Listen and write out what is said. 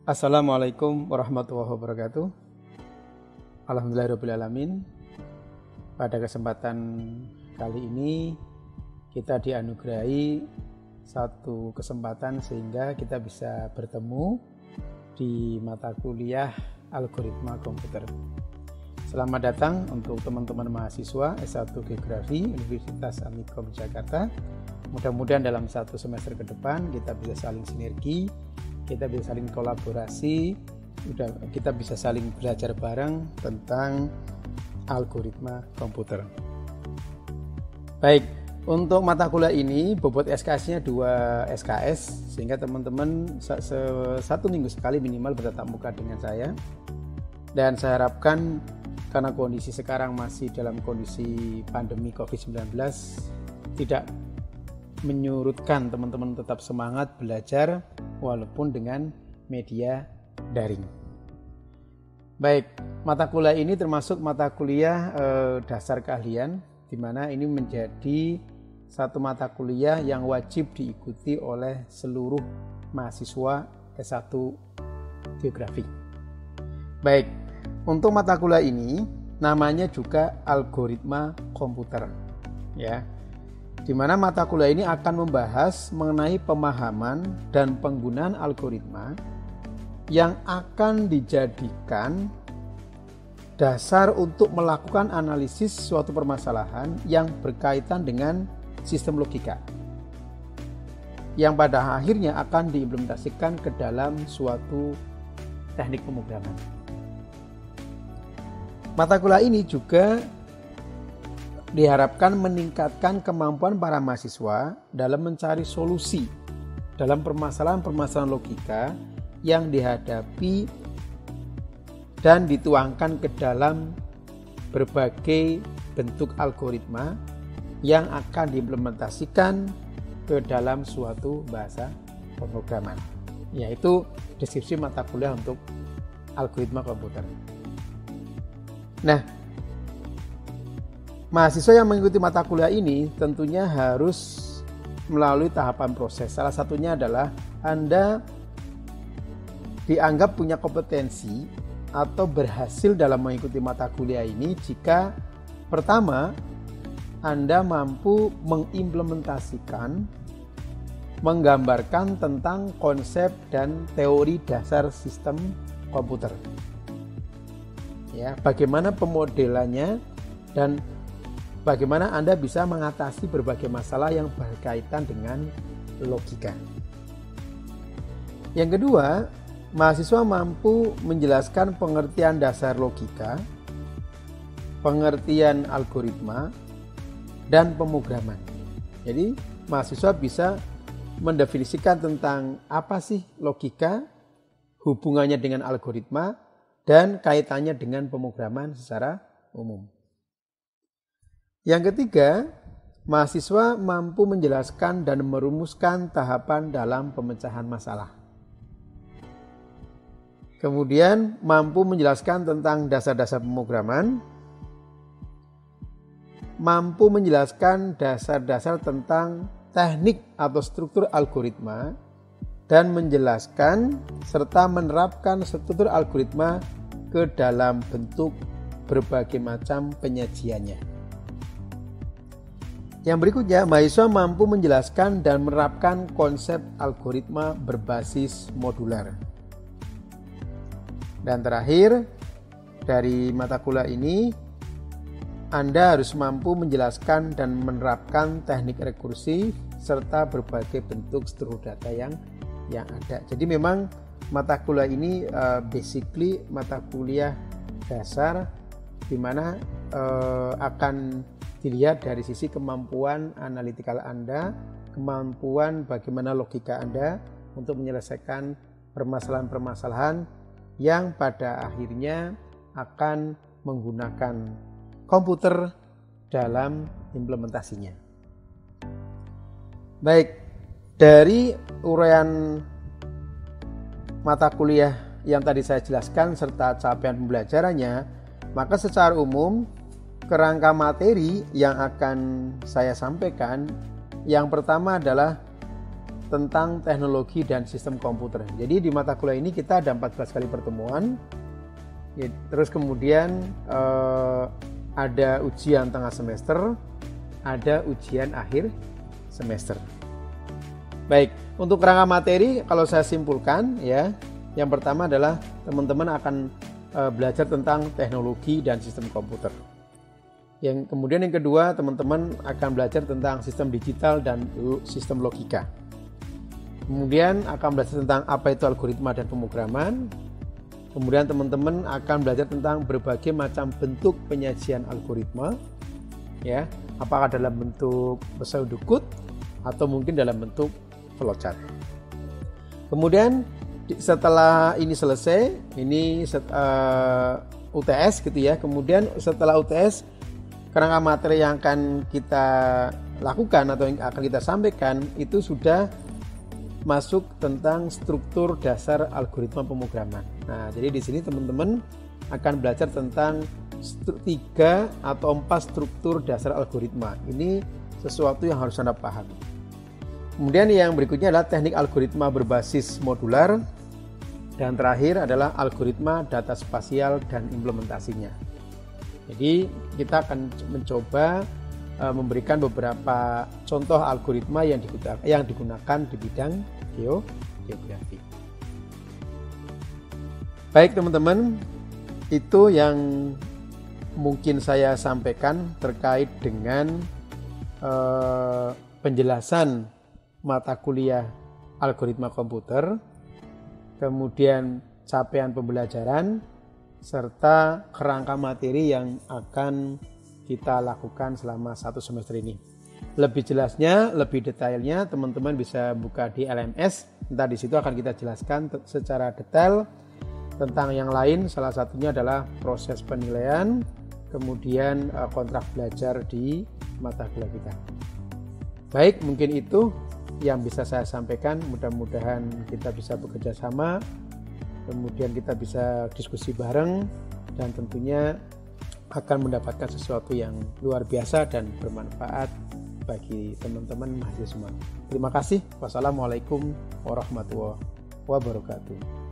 Assalamualaikum warahmatullahi wabarakatuh. Alhamdulillahirrahmanirrahim. Pada kesempatan kali ini kita dianugerahi satu kesempatan sehingga kita bisa bertemu di mata kuliah algoritma komputer. Selamat datang untuk teman-teman mahasiswa S1 Geografi Universitas Amikom Jakarta. Mudah-mudahan dalam satu semester ke depan kita bisa saling sinergi, kita bisa saling kolaborasi, kita bisa saling belajar bareng tentang algoritma komputer. Baik, untuk mata kuliah ini bobot SKS-nya 2 SKS sehingga teman-teman satu minggu sekali minimal bertatap muka dengan saya. Dan saya harapkan karena kondisi sekarang masih dalam kondisi pandemi COVID-19 tidak menyurutkan teman-teman tetap semangat belajar walaupun dengan media daring. Baik, mata kuliah ini termasuk mata kuliah dasar keahlian, di mana ini menjadi satu mata kuliah yang wajib diikuti oleh seluruh mahasiswa S1 Geografi. Baik, untuk mata kuliah ini namanya juga algoritma komputer, ya. Di mana mata kuliah ini akan membahas mengenai pemahaman dan penggunaan algoritma yang akan dijadikan dasar untuk melakukan analisis suatu permasalahan yang berkaitan dengan sistem logika, yang pada akhirnya akan diimplementasikan ke dalam suatu teknik pemrograman. Mata kuliah ini juga diharapkan meningkatkan kemampuan para mahasiswa dalam mencari solusi dalam permasalahan-permasalahan logika yang dihadapi dan dituangkan ke dalam berbagai bentuk algoritma yang akan diimplementasikan ke dalam suatu bahasa pemrograman, yaitu deskripsi mata kuliah untuk algoritma komputer. Nah, mahasiswa yang mengikuti mata kuliah ini tentunya harus melalui tahapan proses. Salah satunya adalah Anda dianggap punya kompetensi atau berhasil dalam mengikuti mata kuliah ini jika pertama Anda mampu mengimplementasikan, menggambarkan tentang konsep dan teori dasar sistem komputer. Ya, bagaimana pemodelannya dan bagaimana Anda bisa mengatasi berbagai masalah yang berkaitan dengan logika. Yang kedua, mahasiswa mampu menjelaskan pengertian dasar logika, pengertian algoritma, dan pemrograman. Jadi, mahasiswa bisa mendefinisikan tentang apa sih logika, hubungannya dengan algoritma, dan kaitannya dengan pemrograman secara umum. Yang ketiga, mahasiswa mampu menjelaskan dan merumuskan tahapan dalam pemecahan masalah. Kemudian mampu menjelaskan tentang dasar-dasar pemrograman, mampu menjelaskan dasar-dasar tentang teknik atau struktur algoritma, dan menjelaskan serta menerapkan struktur algoritma ke dalam bentuk berbagai macam penyajiannya. Yang berikutnya, mahasiswa mampu menjelaskan dan menerapkan konsep algoritma berbasis modular. Dan terakhir, dari mata kuliah ini, Anda harus mampu menjelaskan dan menerapkan teknik rekursi serta berbagai bentuk struktur data yang ada. Jadi memang mata kuliah ini basically mata kuliah dasar di mana akan dilihat dari sisi kemampuan analitikal Anda, kemampuan bagaimana logika Anda untuk menyelesaikan permasalahan-permasalahan yang pada akhirnya akan menggunakan komputer dalam implementasinya. Baik, dari uraian mata kuliah yang tadi saya jelaskan serta capaian pembelajarannya, maka secara umum kerangka materi yang akan saya sampaikan, yang pertama adalah tentang teknologi dan sistem komputer. Jadi di mata kuliah ini kita ada 14 kali pertemuan. Ya, terus kemudian ada ujian tengah semester, ada ujian akhir semester. Baik, untuk kerangka materi kalau saya simpulkan ya, yang pertama adalah teman-teman akan belajar tentang teknologi dan sistem komputer. Kemudian yang kedua, teman-teman akan belajar tentang sistem digital dan sistem logika. Kemudian akan belajar tentang apa itu algoritma dan pemrograman. Kemudian teman-teman akan belajar tentang berbagai macam bentuk penyajian algoritma, ya, apakah dalam bentuk pseudocode atau mungkin dalam bentuk flowchart. Kemudian setelah ini selesai, ini UTS gitu ya. Kemudian setelah UTS, kerangka materi yang akan kita lakukan atau yang akan kita sampaikan itu sudah masuk tentang struktur dasar algoritma pemrograman. Nah, jadi di sini teman-teman akan belajar tentang 3 atau 4 struktur dasar algoritma. Ini sesuatu yang harus Anda pahami. Kemudian yang berikutnya adalah teknik algoritma berbasis modular. Dan terakhir adalah algoritma data spasial dan implementasinya. Jadi kita akan mencoba memberikan beberapa contoh algoritma yang digunakan di bidang geografi. Baik teman-teman, itu yang mungkin saya sampaikan terkait dengan penjelasan mata kuliah algoritma komputer, kemudian capaian pembelajaran, serta kerangka materi yang akan kita lakukan selama 1 semester ini. Lebih jelasnya, lebih detailnya teman-teman bisa buka di LMS. Entah di situ akan kita jelaskan secara detail tentang yang lain. Salah satunya adalah proses penilaian, kemudian kontrak belajar di mata kuliah kita. Baik, mungkin itu yang bisa saya sampaikan. Mudah-mudahan kita bisa bekerja sama, kemudian kita bisa diskusi bareng, dan tentunya akan mendapatkan sesuatu yang luar biasa dan bermanfaat bagi teman-teman mahasiswa semua. Terima kasih. Wassalamualaikum warahmatullahi wabarakatuh.